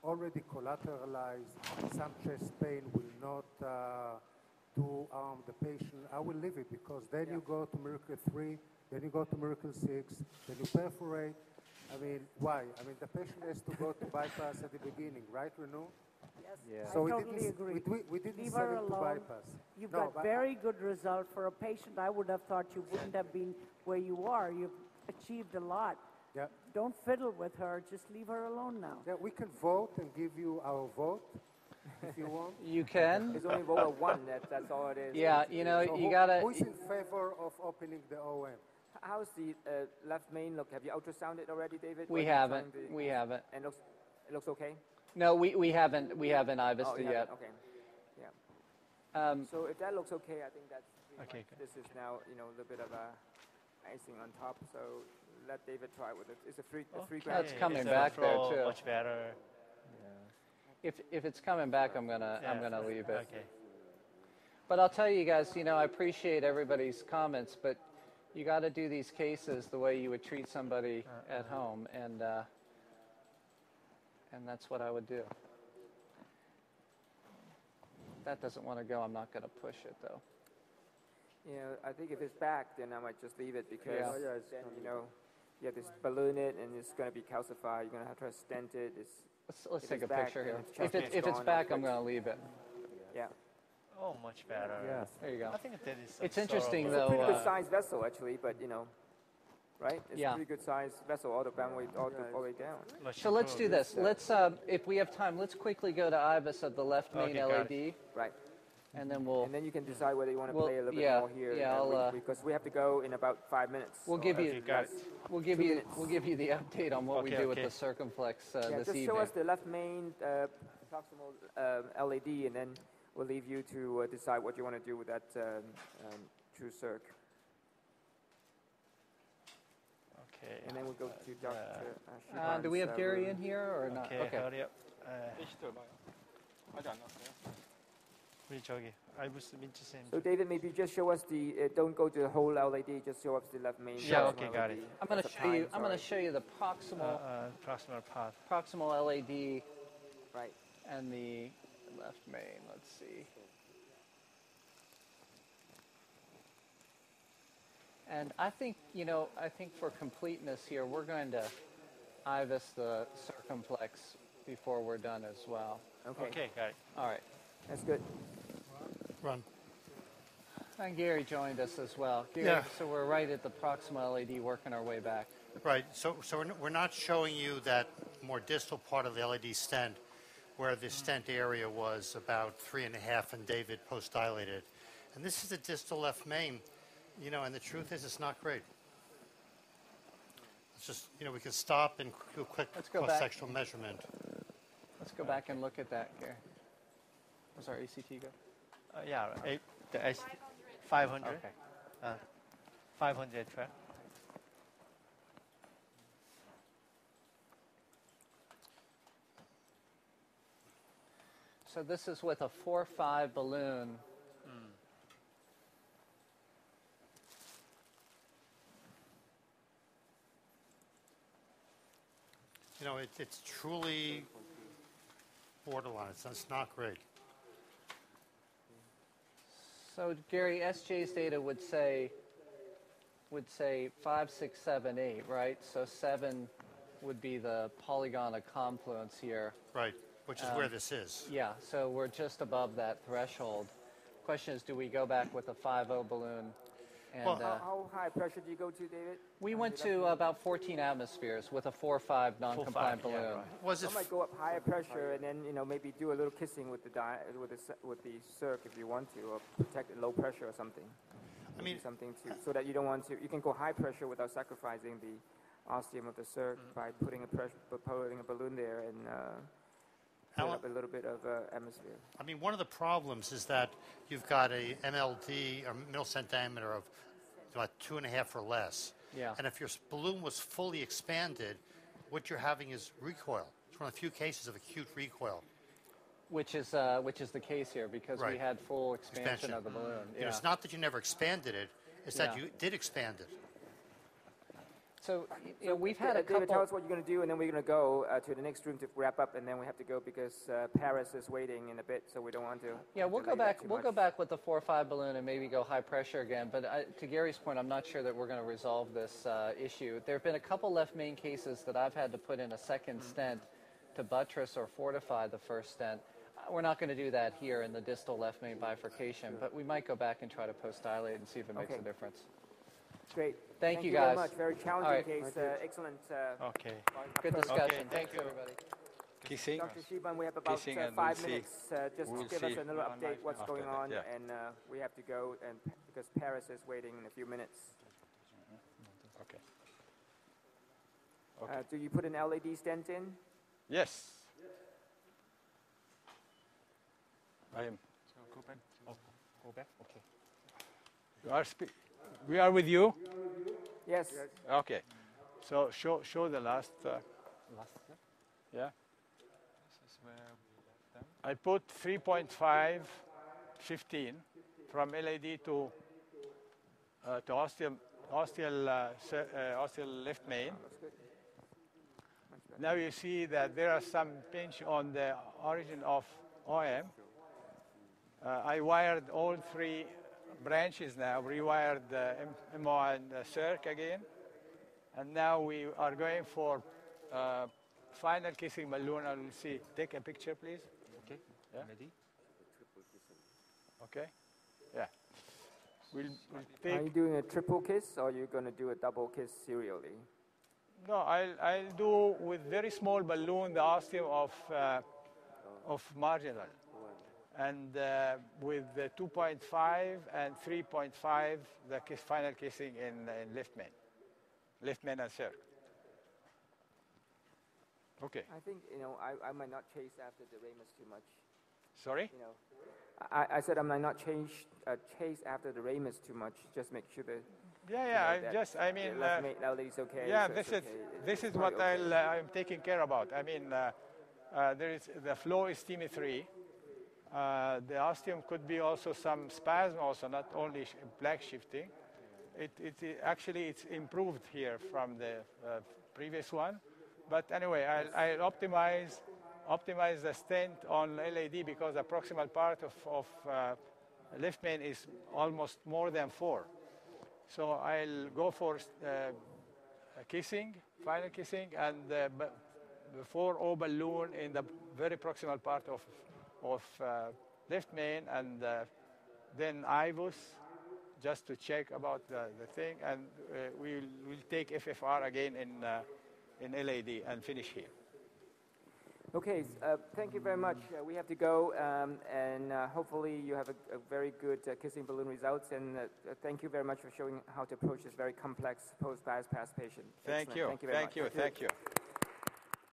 already collateralized. Some chest pain will not do harm the patient. I will leave it because then you go to Miracle 3, then you go to Miracle 6, then you perforate. I mean, why? I mean, the patient has to go to bypass at the beginning, right, Renu? Yes, Yeah. So I totally agree. We didn't Leave send her him to alone. bypass. You've No, got but very good result for a patient. I would have thought you wouldn't have been where you are. You've achieved a lot. Yeah. Don't fiddle with her. Just leave her alone now. Yeah, we can vote and give you our vote if you want. You can. It's only vote of 1. That's all it is. Yeah, you know, So you gotta. Who's in favor of opening the OM? How's the left main look? Have you ultrasounded already, David? We When you're haven't. trying to- We haven't. And it looks okay. No, we haven't. We haven't IVISed Oh, it you yet. haven't? Okay. Yeah. So if that looks okay, I think that's pretty Okay, much- good. this is now a little bit of a icing on top. So let David try with it. It's a 3 gram. That's coming It's back there, flow too. Much better. If it's coming back, I'm gonna leave it. Okay. But I'll tell you guys, I appreciate everybody's comments, but you got to do these cases the way you would treat somebody at home, and that's what I would do. That doesn't want to go. I'm not going to push it though. I think if it's back, then I might just leave it because Yeah. Oh, yeah, it's then you have to balloon it and it's going to be calcified. You're going to have to stent it. Let's If take a it's back, picture then here. it's just If it's gone, back, I'll I'm going to leave it. Yeah. Oh, much better. Yes. There you go. I think that is. It's interesting, It's a though. pretty good sized vessel actually, but right? It's Yeah. a pretty good sized vessel all the way all the way down. So let's do this. Let's, if we have time, let's quickly go to IVIS of the left main Okay, got LED, Right. and then we'll And then you can decide whether you want to Well, play a little yeah, bit more here. yeah, I'll, because we have to go in about 5 minutes. we'll give you Okay, got it. we'll give you the update on what we Okay, do with okay. the circumflex Yeah, this just evening. show us the left main proximal LED, and then we'll leave you to decide what you want to do with that true circ. Okay. And then we'll go to Dr. Do we have Chih-Kuan's, Gary room. in here or not? Okay, hurry up. 우리 저기 알부스 민트 쌤. So David, maybe just show us the. Don't go to the whole LED. Just show us the left main. Yeah, proximal okay, got LED. it. I'm going to That's a show you. time, I'm going to sorry. show you the proximal path. proximal LED Right. and the left main. Let's see. And I think for completeness here, we're going to IVIS the circumflex before we're done as well. Okay. Okay, got it. All right. That's good. Run. And Gary joined us as well. Gary, Yeah. So we're right at the proximal LED, working our way back. Right. So we're not showing you that more distal part of the LED stent where the stent area was about 3.5 and David post-dilated. And this is the distal left main, and the truth is it's not great. It's just, we can stop and do a quick Let's go back. cross-sectional measurement. Let's go back and look at that, Gary. Where's our ACT go? Yeah, the 500. Okay. 500 track. So this is with a 4-5 balloon. It's truly borderline. It's not great. So Gary, SJ's data would say 5, 6, 7, 8, right? So 7 would be the polygon of confluence here. Right, which is where this is. Yeah, so we're just above that threshold. Question is, do we go back with a 5-0 balloon? And well, how high pressure do you go to, David? we went to about 14 atmospheres with a 4-5 non-compliant balloon. Yeah, right. I might go up higher pressure and then maybe do a little kissing with the circ if you want to, or protect at low pressure or something. I mean, something so that you don't want to. You can go high pressure without sacrificing the ostium of the circ by putting a balloon there and put up a little bit of atmosphere. I mean, one of the problems is that you've got a MLD or millcent diameter of about 2.5 or less. Yeah. And if your balloon was fully expanded, what you're having is recoil. It's one of the few cases of acute recoil. Which is the case here because we had full expansion of the balloon. Yeah. It's not that you never expanded it; it's that you did expand it. So we've had a couple. David, tell us what you're going to do, and then we're going to go to the next room to wrap up, and then we have to go because Paris is waiting in a bit, so we don't want to. Yeah, we'll go back. We'll go back with the 4-5 balloon and maybe go high pressure again. But to Gary's point, I'm not sure that we're going to resolve this issue. There have been a couple left main cases that I've had to put in a second stent to buttress or fortify the first stent. We're not going to do that here in the distal left main bifurcation, but we might go back and try to post-dilate and see if it makes a difference. Great. Thank you, guys. guys. Very much. Very challenging case. Excellent. Good discussion. Okay, Thanks, everybody. Kissing. Dr. Chih-Kuan, we have about 5 minutes just to give us another update what's going on, and we have to go because Paris is waiting in a few minutes. Okay. Do you put an LED stent in? Yes. I am. So go back. Go back. Okay. We are with you. Yes. Okay. So show the last. Yeah. This is where I put 3.5, 15 from LAD to ostial left main. Now you see that there are some pinch on the origin of OM. I wired all 3 branches now, rewired the MO and the circ again. And now we are going for final kissing balloon. I will see. Take a picture, please. Okay. Yeah. Ready? Okay. Yeah. We'll take. Are you doing a triple kiss or are you going to do a double kiss serially? No, I'll do with very small balloon the ostium of marginal. And with the 2.5 and 3.5, the final kissing in left main and circ. Okay. I think, I might not chase after the Ramus too much. Sorry? I said I might not chase after the Ramus too much. Just make sure that. LED's okay. Yeah, so this is what I'm taking care about. I mean, the flow is STEMI 3. The ostium could be also some spasm, also not only black shifting. Actually it's improved here from the previous one. But anyway, I'll optimize the stent on LAD because the proximal part of left main is almost more than 4. So I'll go for kissing, final kissing, and the 4O balloon in the very proximal part of left main, and then IVUS just to check about the thing, and we'll take FFR again in LAD and finish here. Okay, thank you very much. We have to go, and hopefully you have a very good kissing balloon results, and thank you very much for showing how to approach this very complex post-bypass patient. Thank you. Thank you very much. Thank you.